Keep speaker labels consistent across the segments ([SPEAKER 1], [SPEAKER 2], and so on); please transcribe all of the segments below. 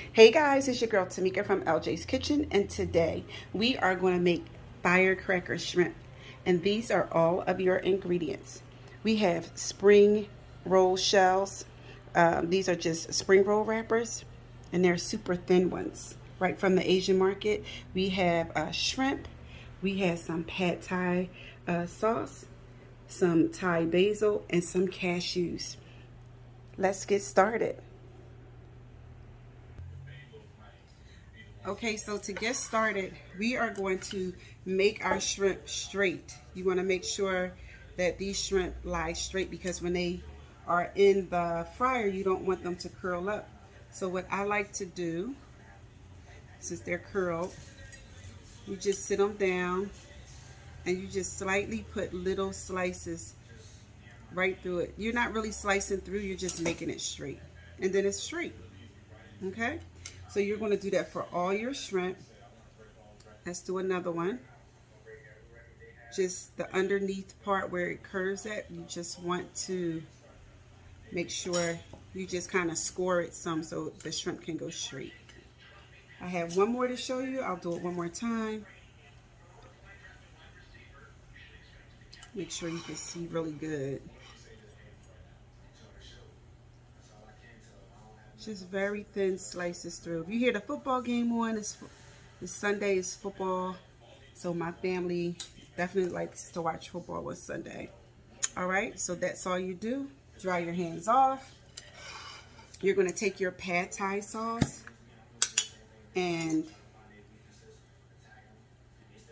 [SPEAKER 1] Hey guys, it's your girl Tamika from LJ's Kitchen, and today we are going to make firecracker shrimp. And these are all of your ingredients. We have spring roll shells. These are just spring roll wrappers, and they're super thin ones, right from the Asian market. We have shrimp. We have some pad thai sauce, some Thai basil, and some cashews. Let's get started. Okay, so to get started, we are going to make our shrimp straight. You want to make sure that these shrimp lie straight because when they are in the fryer, you don't want them to curl up. So what I like to do, since they're curled, you just sit them down and you just slightly put little slices right through it. You're not really slicing through, you're just making it straight. And then it's straight, okay? So you're going to do that for all your shrimp. Let's do another one. Just the underneath part where it curves at, you just want to make sure you just kind of score it some so the shrimp can go straight. I have one more to show you. I'll do it one more time. Make sure you can see really good. Just very thin slices through. If you hear the football game on, this Sunday is football, so my family definitely likes to watch football on Sunday. All right, so that's all you do. Dry your hands off. You're going to take your pad thai sauce and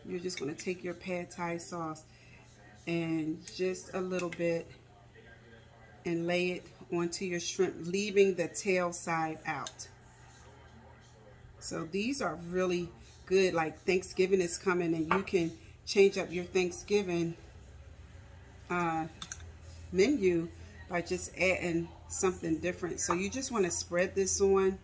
[SPEAKER 1] you're just going to take your pad thai sauce and just a little bit and lay it onto your shrimp, leaving the tail side out. So these are really good, like Thanksgiving is coming and you can change up your Thanksgiving menu by just adding something different. So you just want to spread this on.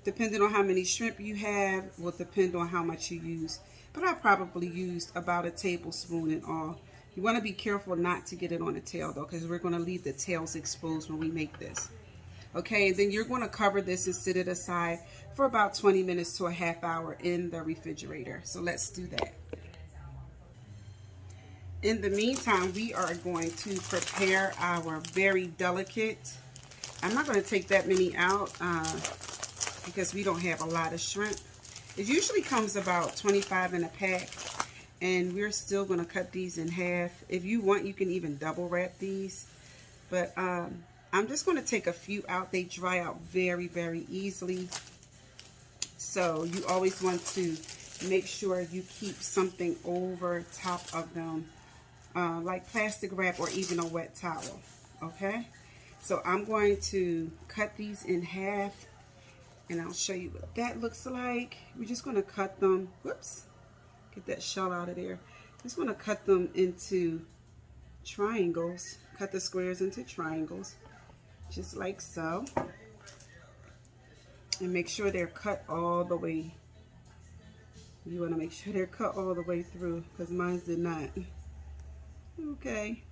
[SPEAKER 1] Depending on how many shrimp you have will depend on how much you use. But I probably used about a tablespoon in all. You want to be careful not to get it on the tail though, because we're going to leave the tails exposed when we make this. Okay, and then you're going to cover this and sit it aside for about 20 minutes to a half hour in the refrigerator. So let's do that. In the meantime, we are going to prepare our very delicate. I'm not going to take that many out because we don't have a lot of shrimp. It usually comes about 25 in a pack. And we're still going to cut these in half. If you want, you can even double wrap these. But I'm just going to take a few out. They dry out very, very easily. So you always want to make sure you keep something over top of them, like plastic wrap or even a wet towel. Okay? So I'm going to cut these in half. And I'll show you what that looks like. We're just going to cut them. Whoops. Get that shell out of there. Just want to cut them into triangles. Cut the squares into triangles, just like so. And make sure they're cut all the way. You want to make sure they're cut all the way through, because mine did not. Okay.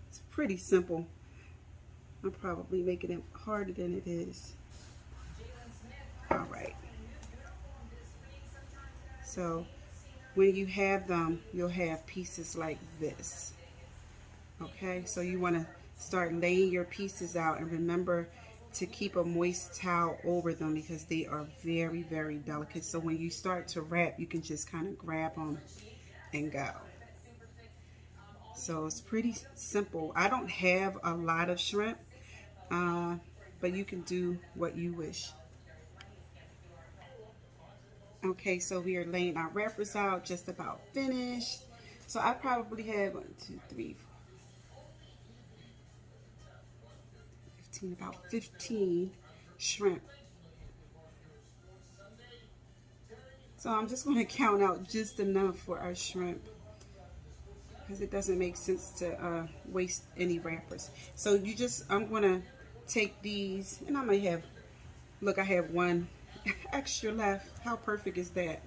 [SPEAKER 1] It's pretty simple. I'm probably making it harder than it is. All right. So when you have them, you'll have pieces like this. Okay, so you want to start laying your pieces out, and remember to keep a moist towel over them because they are very, very delicate. So when you start to wrap, you can just kind of grab them and go. So it's pretty simple. I don't have a lot of shrimp, but you can do what you wish. Okay, so we are laying our wrappers out, just about finished. So I probably have 1, 2, 3, 15, about 15 shrimp. So I'm just going to count out just enough for our shrimp, because it doesn't make sense to waste any wrappers. So you just, I'm going to take these, and I might have, look, I have one extra left. How perfect is that?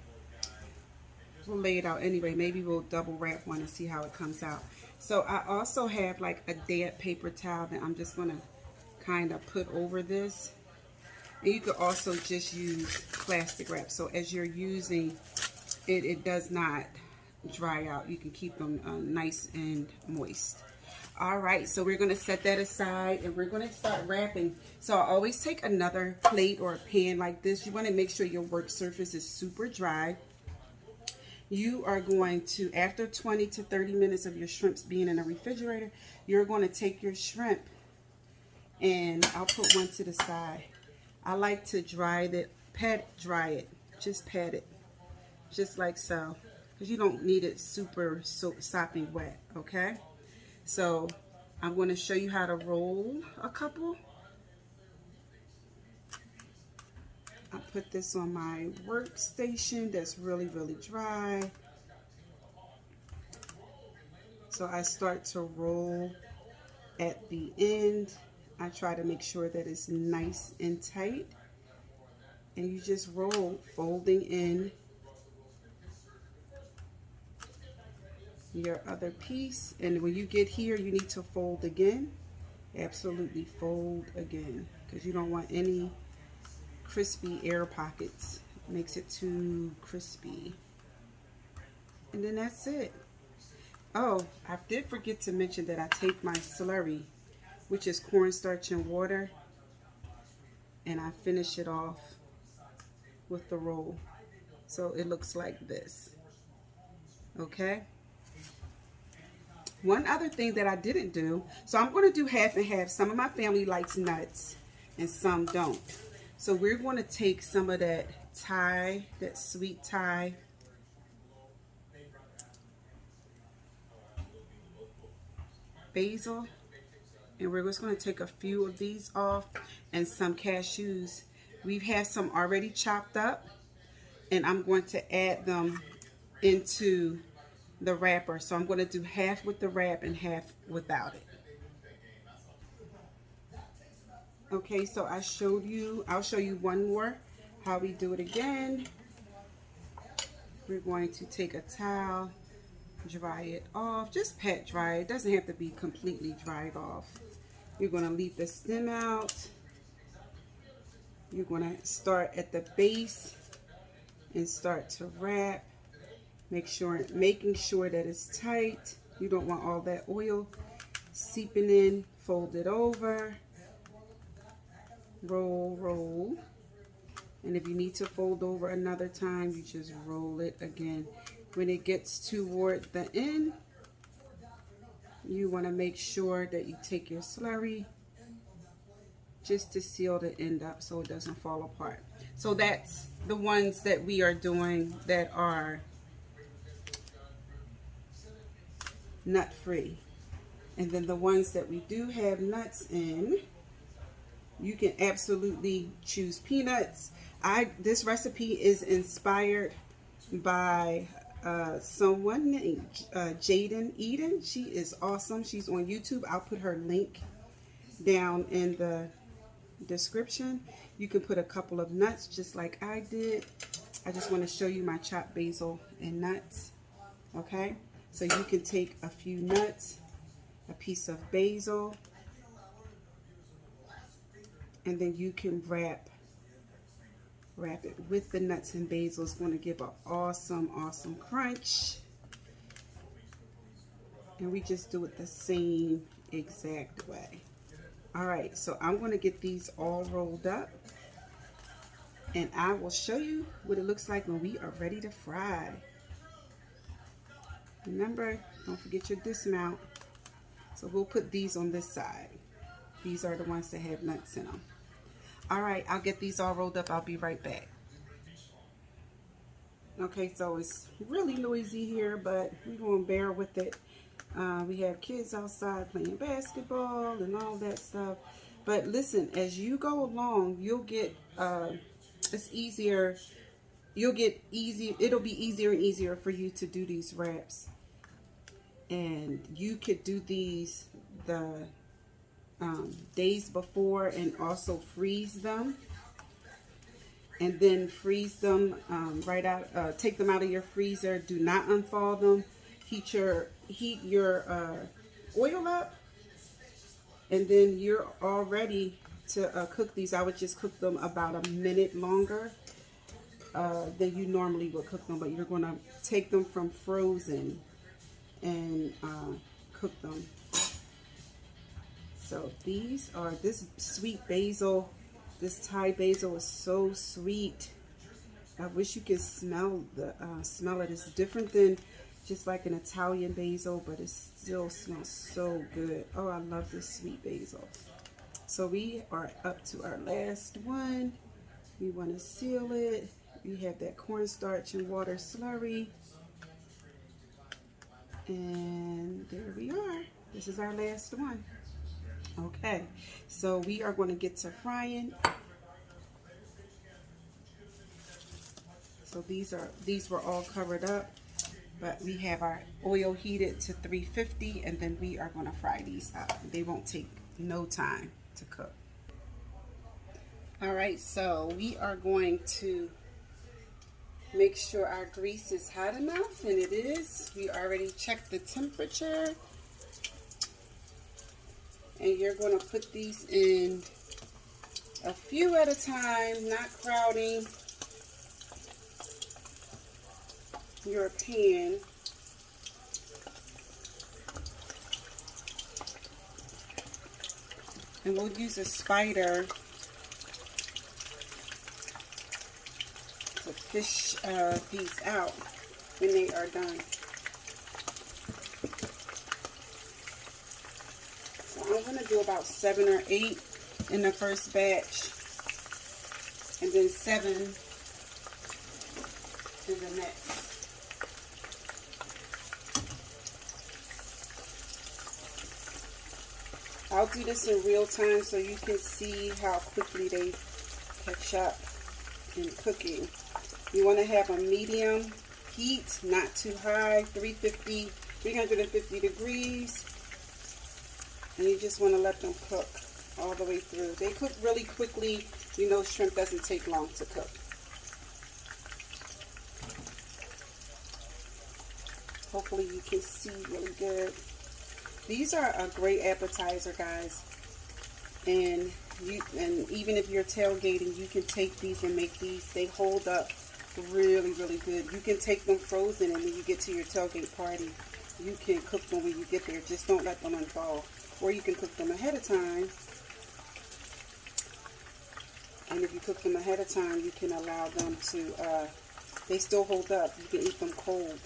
[SPEAKER 1] We'll lay it out anyway. Maybe we'll double wrap one and see how it comes out. So I also have like a damp paper towel that I'm just going to kind of put over this. And you could also just use plastic wrap. So as you're using it, it does not dry out. You can keep them nice and moist. All right, so we're going to set that aside and we're going to start wrapping. So I always take another plate or a pan like this. You want to make sure your work surface is super dry. You are going to, after 20 to 30 minutes of your shrimps being in a refrigerator, you're going to take your shrimp, and I'll put one to the side. I like to dry it, dry it, just pat it, just like so, because you don't need it super soppy wet, okay? So I'm going to show you how to roll a couple. I put this on my workstation that's really, really dry. So I start to roll at the end. I try to make sure that it's nice and tight. And you just roll, folding in your other piece. And when you get here, you need to fold again. Absolutely fold again, because you don't want any crispy air pockets. It makes it too crispy. And then that's it. Oh, I did forget to mention that I take my slurry, which is cornstarch and water, and I finish it off with the roll. So it looks like this. Okay? One other thing that I didn't do, so I'm going to do half and half. Some of my family likes nuts and some don't. So we're going to take some of that Thai, that sweet Thai, basil, and we're just going to take a few of these off, and some cashews. We have some already chopped up, and I'm going to add them into the wrapper. So I'm going to do half with the wrap and half without it. Okay, so I showed you, I'll show you one more how we do it again. We're going to take a towel, dry it off, just pat dry. It doesn't have to be completely dried off. You're going to leave the stem out. You're going to start at the base and start to wrap. Making sure that it's tight. You don't want all that oil seeping in. Fold it over. Roll, roll. And if you need to fold over another time, you just roll it again. When it gets toward the end, you want to make sure that you take your slurry just to seal the end up so it doesn't fall apart. So that's the ones that we are doing that are nut free. And then the ones that we do have nuts in, you can absolutely choose peanuts. This recipe is inspired by someone named Jaden Eden. She is awesome. She's on YouTube. I'll put her link down in the description. You can put a couple of nuts just like I did. I just want to show you my chopped basil and nuts. Okay, so you can take a few nuts, a piece of basil, and then you can wrap it with the nuts and basil. It's going to give an awesome, awesome crunch. And we just do it the same exact way. All right, so I'm going to get these all rolled up, and I will show you what it looks like when we are ready to fry. Remember, don't forget your dismount. So we'll put these on this side. These are the ones that have nuts in them. All right, I'll get these all rolled up. I'll be right back. Okay, so it's really noisy here, but we're going to bear with it. We have kids outside playing basketball and all that stuff. But listen, as you go along, you'll get, it's easier. It'll be easier and easier for you to do these wraps. And you could do these the days before and also freeze them, and then freeze them right out. Take them out of your freezer. Do not unthaw them. Heat your oil up, and then you're all ready to cook these, I would just cook them about a minute longer than you normally would cook them. But you're going to take them from frozen and cook them. So these are, this sweet basil, this Thai basil is so sweet. I wish you could smell it. It's different than just like an Italian basil, but it still smells so good. Oh, I love this sweet basil. So we are up to our last one. We want to seal it. We have that cornstarch and water slurry. And there we are. This is our last one. Okay, so we are going to get to frying. So these were all covered up, but we have our oil heated to 350, and then we are going to fry these up. They won't take no time to cook. All right, so we are going to make sure our grease is hot enough, and it is. We already checked the temperature. And you're going to put these in a few at a time, not crowding your pan. And we'll use a spider to fish these out when they are done. I'm going to do about 7 or 8 in the first batch, and then 7 in the next. I'll do this in real time so you can see how quickly they catch up in cooking. You want to have a medium heat, not too high, 350 degrees. And you just want to let them cook all the way through. They cook really quickly. You know, shrimp doesn't take long to cook. Hopefully you can see really good. These are a great appetizer, guys. And even if you're tailgating, you can take these and make these. They hold up really, really good. You can take them frozen, and when you get to your tailgate party, you can cook them when you get there. Just don't let them unthaw. Or you can cook them ahead of time. And if you cook them ahead of time, you can allow them to, they still hold up. You can eat them cold.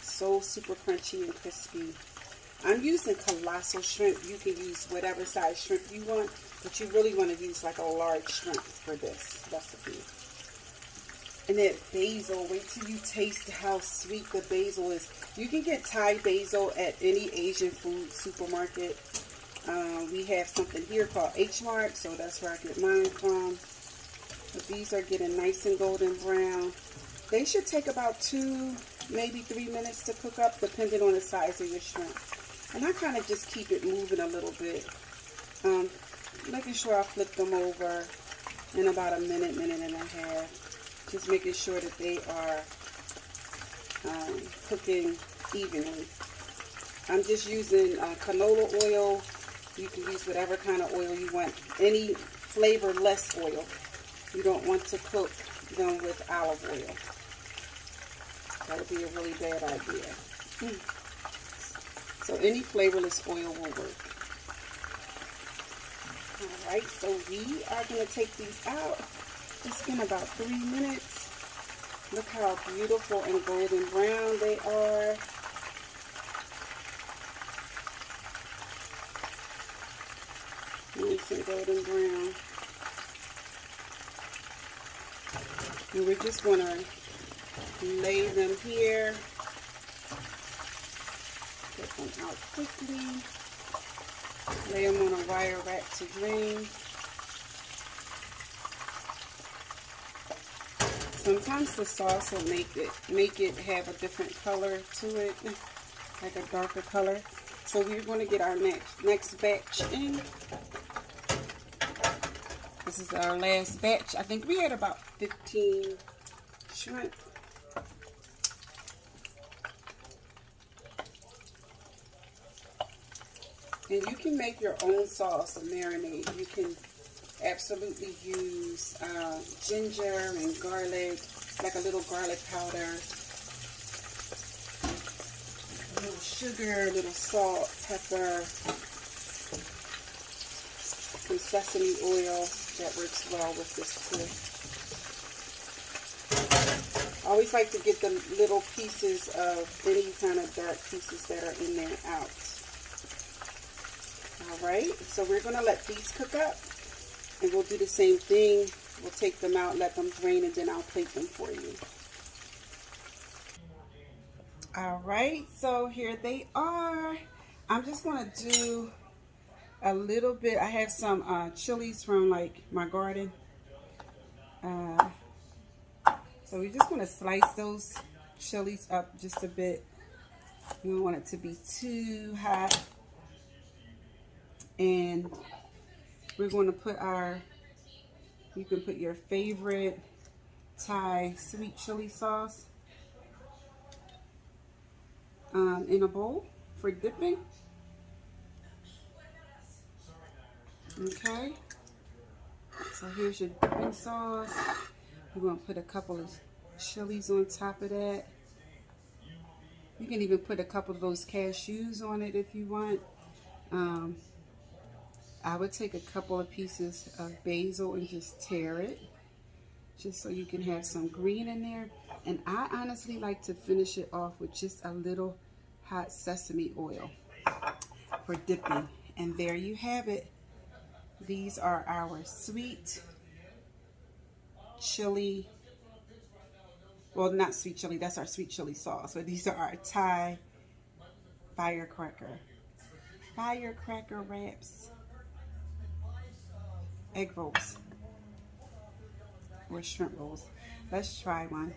[SPEAKER 1] So super crunchy and crispy. I'm using colossal shrimp. You can use whatever size shrimp you want, but you really want to use like a large shrimp for this recipe. And that basil, wait till you taste how sweet the basil is. You can get Thai basil at any Asian food supermarket. We have something here called H Mart, so that's where I get mine from. But these are getting nice and golden brown. They should take about 2, maybe 3 minutes to cook up, depending on the size of your shrimp. And I kind of just keep it moving a little bit, making sure I flip them over in about a minute, minute and a half. Just making sure that they are cooking evenly. I'm just using canola oil. You can use whatever kind of oil you want. Any flavorless oil. You don't want to cook them with olive oil. That would be a really bad idea. So any flavorless oil will work. Alright, so we are going to take these out. It's been about 3 minutes. Look how beautiful and golden brown they are. Nice and golden brown. And we're just going to lay them here. Get them out quickly. Lay them on a wire rack to drain. Sometimes the sauce will make it have a different color to it, like a darker color. So we're going to get our next batch in. This is our last batch. I think we had about 15 shrimp. And you can make your own sauce, a marinade. You can absolutely use ginger and garlic, like a little garlic powder, a little sugar, a little salt, pepper, some sesame oil. That works well with this too. I always like to get the little pieces of any kind of dark pieces that are in there out. Alright, so we're going to let these cook up, and we'll do the same thing. We'll take them out, let them drain, and then I'll plate them for you. Alright, so here they are. I'm just going to do a little bit. I have some chilies from like my garden. So we're just going to slice those chilies up just a bit. You don't want it to be too hot. And we're going to put you can put your favorite Thai sweet chili sauce in a bowl for dipping. Okay. So here's your dipping sauce. We're going to put a couple of chilies on top of that. You can even put a couple of those cashews on it if you want. I would take a couple of pieces of basil and just tear it, just so you can have some green in there. And I honestly like to finish it off with just a little hot sesame oil for dipping. And there you have it. These are our sweet chili, well, not sweet chili, that's our sweet chili sauce, but these are our Thai firecracker wraps, egg rolls, or shrimp rolls. Let's try one.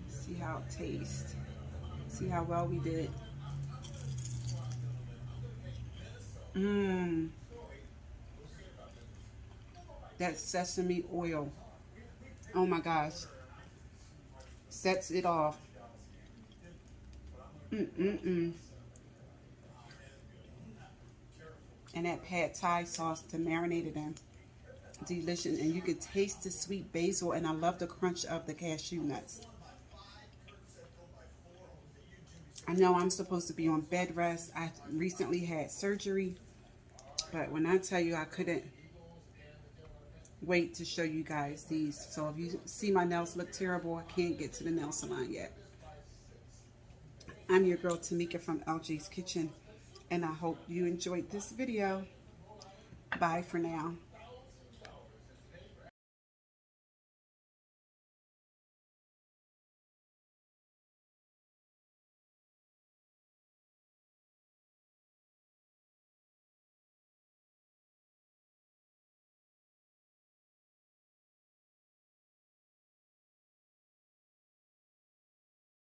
[SPEAKER 1] See how it tastes. See how well we did. That sesame oil, oh my gosh, sets it off. And that pad Thai sauce to marinate it in, delicious. And you can taste the sweet basil, and I love the crunch of the cashew nuts. I know I'm supposed to be on bed rest. I recently had surgery, but when I tell you, I couldn't wait to show you guys these. So if you see my nails look terrible, I can't get to the nail salon yet. I'm your girl Tamika from LJ's Kitchen, and I hope you enjoyed this video. Bye for now.